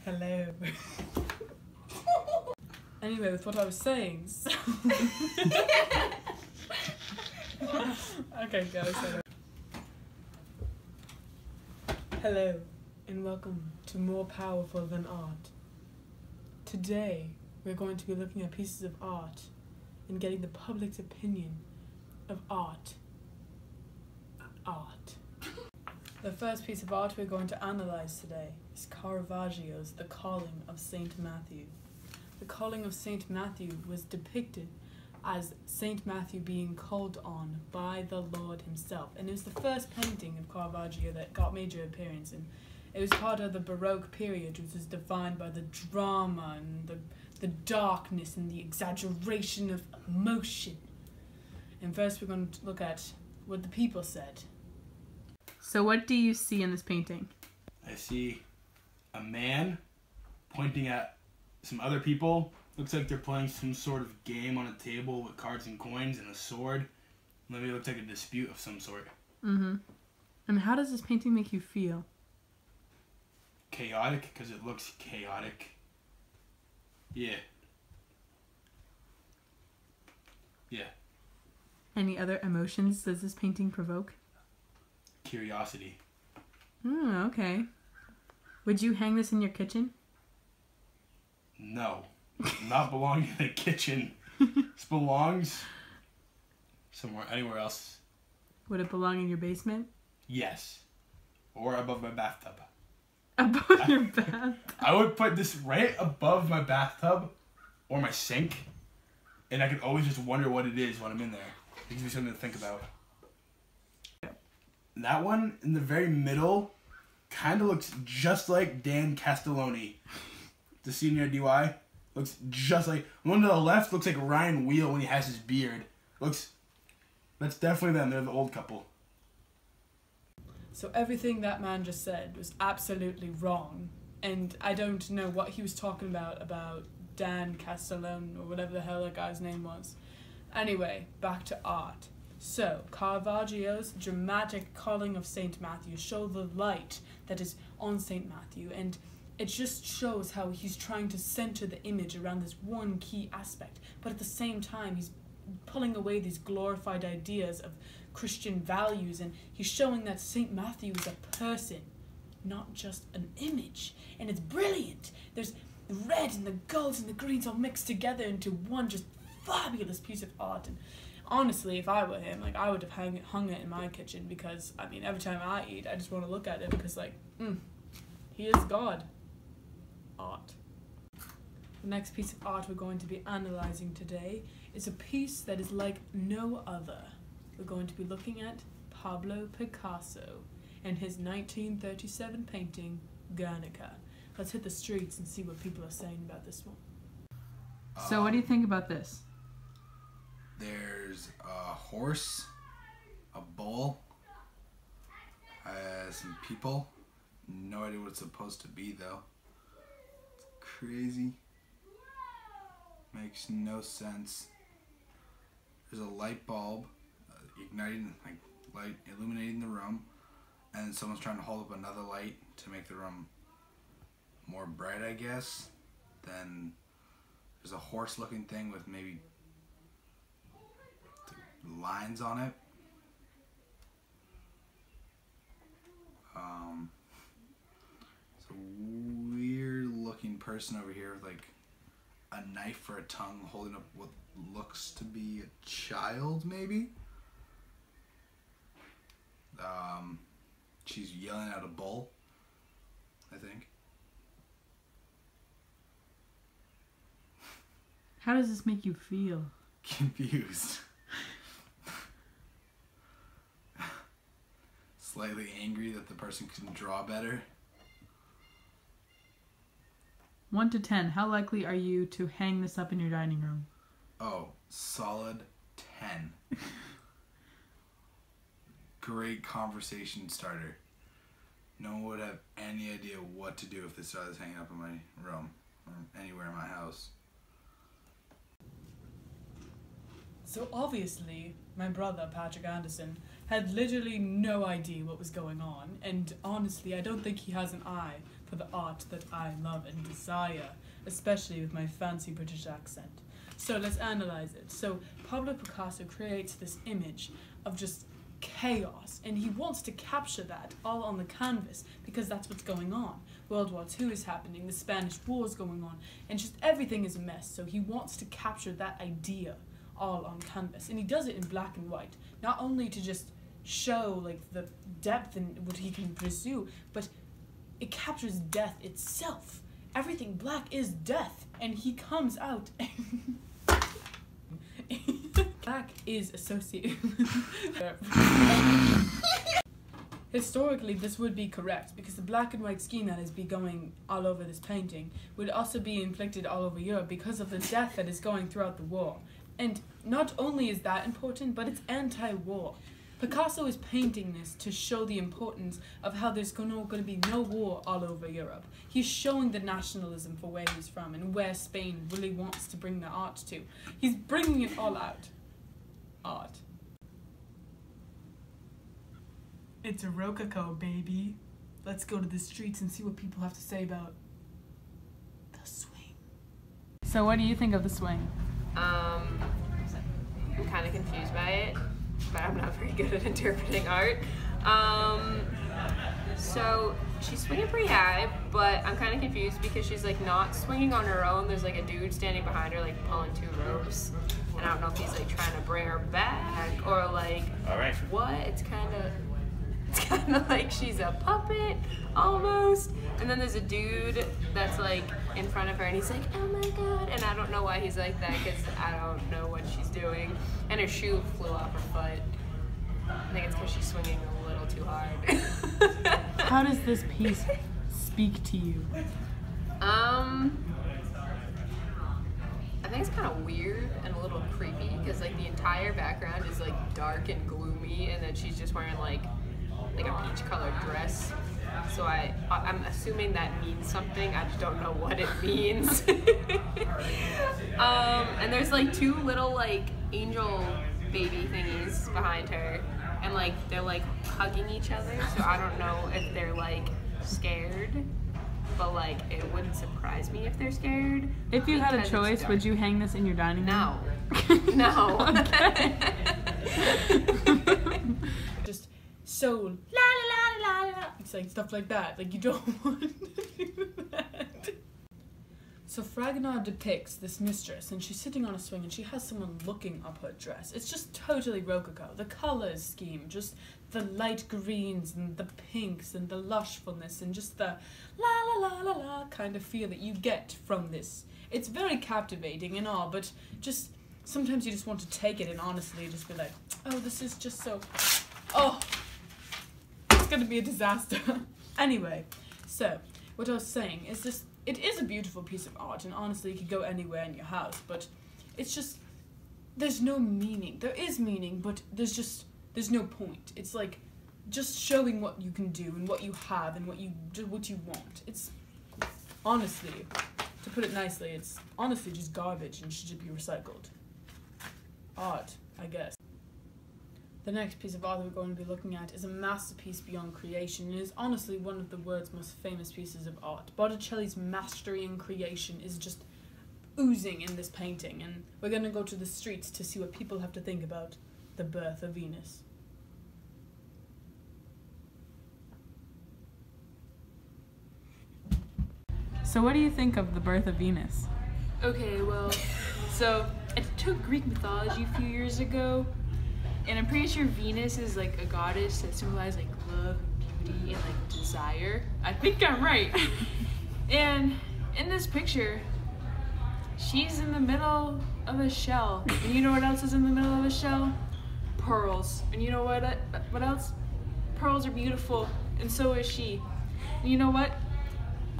Hello. Anyway, with what I was saying, so... Okay, go. Hello, and welcome to More Powerful Than Art. Today, we're going to be looking at pieces of art and getting the public's opinion of art. The first piece of art we're going to analyze today is Caravaggio's The Calling of Saint Matthew. The Calling of Saint Matthew was depicted as Saint Matthew being called on by the Lord himself, and it was the first painting of Caravaggio that got major appearance, and it was part of the Baroque period, which was defined by the drama and the darkness and the exaggeration of emotion. And first we're going to look at what the people said. So what do you see in this painting? I see a man pointing at some other people. Looks like they're playing some sort of game on a table with cards and coins and a sword. Maybe it looks like a dispute of some sort. Mm-hmm. And how does this painting make you feel? Chaotic, because it looks chaotic. Yeah. Any other emotions does this painting provoke? Curiosity. Oh, okay. Would you hang this in your kitchen? No. Not belong in the kitchen. This belongs somewhere, anywhere else. Would it belong in your basement? Yes. Or above my bathtub. Above your bath? I would put this right above my bathtub or my sink, and I could always just wonder what it is when I'm in there. It gives me something to think about. That one in the very middle kind of looks just like Dan Castelloni. The senior DY looks just like... The one to the left looks like Ryan Wheel when he has his beard. That's definitely them. They're the old couple. So everything that man just said was absolutely wrong. And I don't know what he was talking about Dan Castellone or whatever the hell that guy's name was. Anyway, back to art. So, Caravaggio's dramatic Calling of Saint Matthew show the light that is on Saint Matthew, and it just shows how he's trying to center the image around this one key aspect, but at the same time he's pulling away these glorified ideas of Christian values, and he's showing that Saint Matthew is a person, not just an image, and it's brilliant. There's the red and the golds and the greens all mixed together into one just fabulous piece of art. And honestly, if I were him, I would have hung it in my kitchen, because, every time I eat, I just want to look at it because, he is God. Art. The next piece of art we're going to be analyzing today is a piece that is like no other. We're going to be looking at Pablo Picasso and his 1937 painting, Guernica. Let's hit the streets and see what people are saying about this one. So what do you think about this? There's a horse, a bull, some people. No idea what it's supposed to be though. It's crazy. Makes no sense. There's a light bulb igniting, light illuminating the room, and someone's trying to hold up another light to make the room more bright, I guess. Then there's a horse-looking thing with maybe lines on it. It's a weird-looking person over here with a knife for a tongue, holding up what looks to be a child, maybe. She's yelling at a bull, I think. How does this make you feel? Confused. Slightly angry that the person couldn't draw better. 1 to 10, how likely are you to hang this up in your dining room? Oh, solid 10. Great conversation starter. No one would have any idea what to do if this started hanging up in my room or anywhere in my house. So obviously, my brother, Patrick Anderson, had literally no idea what was going on, and honestly, I don't think he has an eye for the art that I love and desire, especially with my fancy British accent. So let's analyze it. So Pablo Picasso creates this image of just chaos, and he wants to capture that all on the canvas because that's what's going on. World War II is happening, the Spanish War is going on, and just everything is a mess. So he wants to capture that idea all on canvas, and he does it in black and white, not only to just show like the depth and what he can pursue, but it captures death itself. Everything black is death, and he comes out and black is associated. Historically, this would be correct because the black and white scheme that is be going all over this painting would also be inflicted all over Europe because of the death that is going throughout the war. And not only is that important, but it's anti-war. Picasso is painting this to show the importance of how there's going to be no war all over Europe. He's showing the nationalism for where he's from and where Spain really wants to bring the art to. He's bringing it all out. Art. It's a Rococo, baby. Let's go to the streets and see what people have to say about the swing. So what do you think of the swing? I'm kind of confused by it, but I'm not very good at interpreting art. So she's swinging pretty high, but I'm kind of confused because she's like not swinging on her own. There's like a dude standing behind her like pulling two ropes, and I don't know if he's like trying to bring her back or like what. It's kind of like she's a puppet almost, and then there's a dude that's like in front of her and he's like, oh my god, and I don't know why he's like that because I don't know what she's doing, and her shoe flew off her foot. I think it's because she's swinging a little too hard. How does this piece speak to you? I think it's kind of weird and a little creepy because like the entire background is like dark and gloomy, and then she's just wearing like a peach colored dress. So I'm assuming that means something. I just don't know what it means. And there's like two little like angel baby thingies behind her, and like they're like hugging each other. So I don't know if they're like scared, but like it wouldn't surprise me if they're scared. If you had a choice, would you hang this in your dining room? No. No. Just so la la la la la. It's like stuff like that. Like you don't want to do that. So Fragonard depicts this mistress, and she's sitting on a swing, and she has someone looking up her dress. It's just totally Rococo. The color scheme, just the light greens and the pinks and the lushfulness and just the la la la la la kind of feel that you get from this. It's very captivating and all, but just sometimes you just want to take it and honestly just be like, oh, this is just so, oh, it's gonna be a disaster. Anyway, so what I was saying is just, it is a beautiful piece of art, and honestly, it could go anywhere in your house, but it's just, there's no meaning. There is meaning, but there's no point. It's like just showing what you can do and what you have and what you want. It's honestly, to put it nicely, it's honestly just garbage and should just be recycled. Art, I guess. The next piece of art that we're going to be looking at is a masterpiece beyond creation. It is honestly one of the world's most famous pieces of art. Botticelli's mastery in creation is just oozing in this painting, and we're going to go to the streets to see what people have to think about the birth of Venus. So what do you think of the birth of Venus? Okay, well, so I took Greek mythology a few years ago, and I'm pretty sure Venus is like a goddess that symbolizes like love, beauty, and like desire. I think I'm right. And in this picture, she's in the middle of a shell. And you know what else is in the middle of a shell? Pearls. And you know what else? Pearls are beautiful, and so is she. And you know what?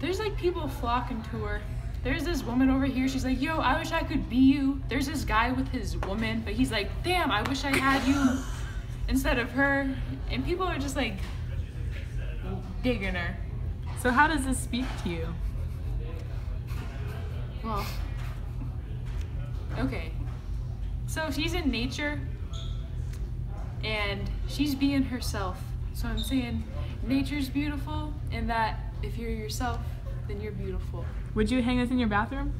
There's like people flocking to her. There's this woman over here, she's like, yo, I wish I could be you. There's this guy with his woman, but he's like, damn, I wish I had you instead of her. And people are just like digging her. So how does this speak to you? Well, okay. So she's in nature and she's being herself. So I'm saying nature's beautiful in that if you're yourself, then you're beautiful. Would you hang this in your bathroom?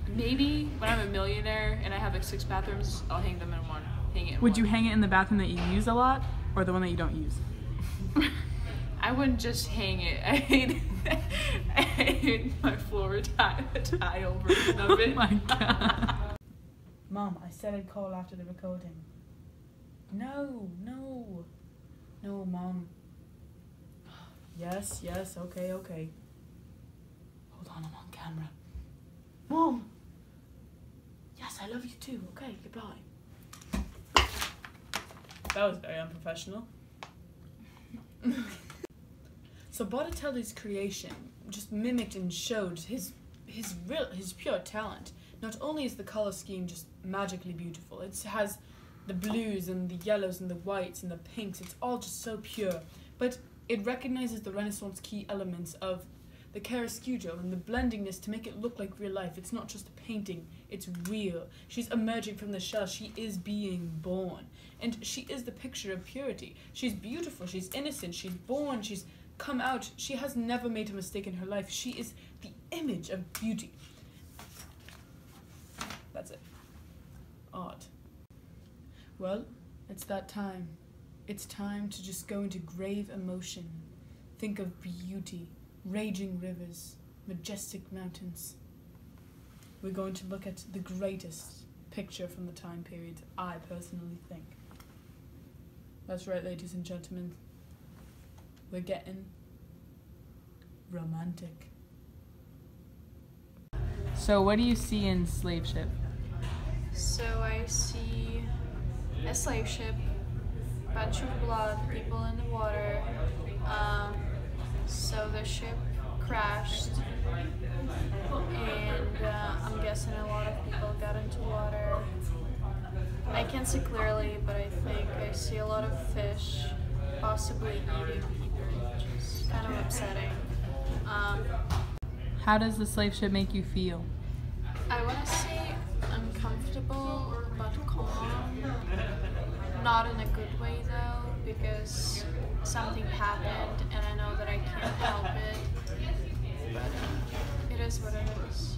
Maybe when I'm a millionaire and I have like 6 bathrooms, I'll hang them in one. Hang it in Would one. you hang it in the bathroom that you use a lot, or the one that you don't use? I wouldn't just hang it. I hate my floor tile version of it. Oh my god. Mom, I said I'd call after the recording. No, Mom. Yes, okay. Hold on, I'm on camera. Mom! Yes, I love you too. Okay, goodbye. That was very unprofessional. So Botticelli's creation just mimicked and showed his pure talent. Not only is the color scheme just magically beautiful, it has the blues and the yellows and the whites and the pinks, it's all just so pure. But it recognizes the Renaissance key elements of the chiaroscuro and the blendingness to make it look like real life. It's not just a painting, it's real. She's emerging from the shell, she is being born. And she is the picture of purity. She's beautiful, she's innocent, she's born, she's come out. She has never made a mistake in her life. She is the image of beauty. That's it. Art. Well, it's that time. It's time to just go into grave emotion. Think of beauty, raging rivers, majestic mountains. We're going to look at the greatest picture from the time period, I personally think. That's right, ladies and gentlemen. We're getting romantic. So what do you see in Slave Ship? So I see a slave ship, bunch of blood, people in the water. So the ship crashed, and I'm guessing a lot of people got into water. I can't see clearly, but I think I see a lot of fish, possibly eating people, which is kind of upsetting. How does the slave ship make you feel? I want to say uncomfortable but calm. Not in a good way though, because something happened and I know that I can't help it. But it is what it is.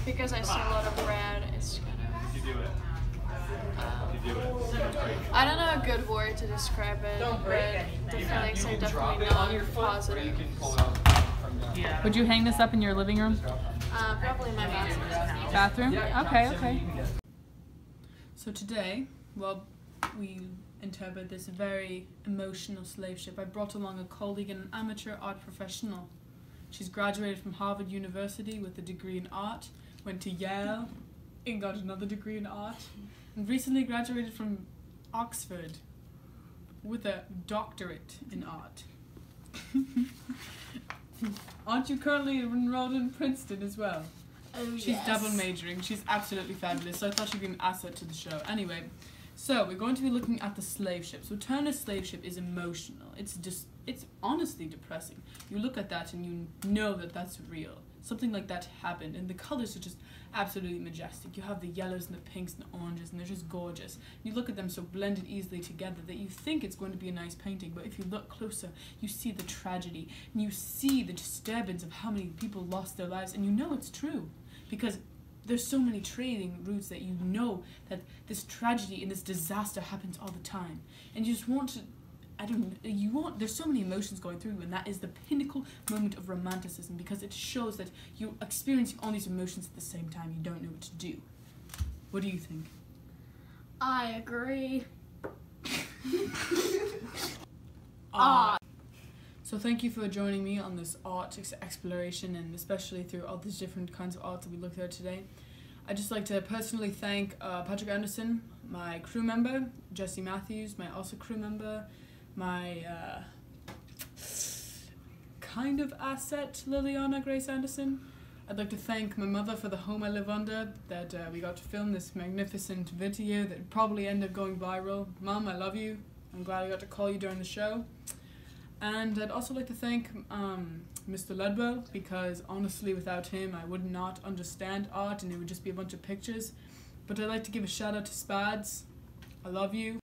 Because I see a lot of red, it's kind of... I don't know a good word to describe it, but the feelings are definitely not positive. Would you hang this up in your living room? Probably in my bathroom. Bathroom? Okay. So today, well, we interpret this very emotional slave ship. I brought along a colleague and an amateur art professional. She's graduated from Harvard University with a degree in art, went to Yale and got another degree in art, and recently graduated from Oxford with a doctorate in art. Aren't you currently enrolled in Princeton as well? Oh, She's double majoring. She's absolutely fabulous. So I thought she'd be an asset to the show. Anyway, so we're going to be looking at the slave ship. So Turner's slave ship is emotional. It's honestly depressing. You look at that and you know that that's real. Something like that happened, and the colors are just absolutely majestic. You have the yellows and the pinks and the oranges, and they're just gorgeous. You look at them so blended easily together that you think it's going to be a nice painting, but if you look closer, you see the tragedy, and you see the disturbance of how many people lost their lives, and you know it's true, because there's so many trading routes that you know that this tragedy and this disaster happens all the time, and you just want to, there's so many emotions going through, and that is the pinnacle moment of romanticism, because it shows that you're experiencing all these emotions at the same time. You don't know what to do. What do you think? I agree. So thank you for joining me on this art exploration, and especially through all these different kinds of art that we looked at today. I'd just like to personally thank Patrick Anderson, my crew member, Jesse Matthews, my also crew member, my kind of asset, Liliana Grace Anderson. I'd like to thank my mother for the home I live under, that we got to film this magnificent video that probably ended up going viral. Mom, I love you. I'm glad I got to call you during the show. And I'd also like to thank Mr. Ledwell, because honestly without him I would not understand art and it would just be a bunch of pictures. But I'd like to give a shout out to Spads. I love you.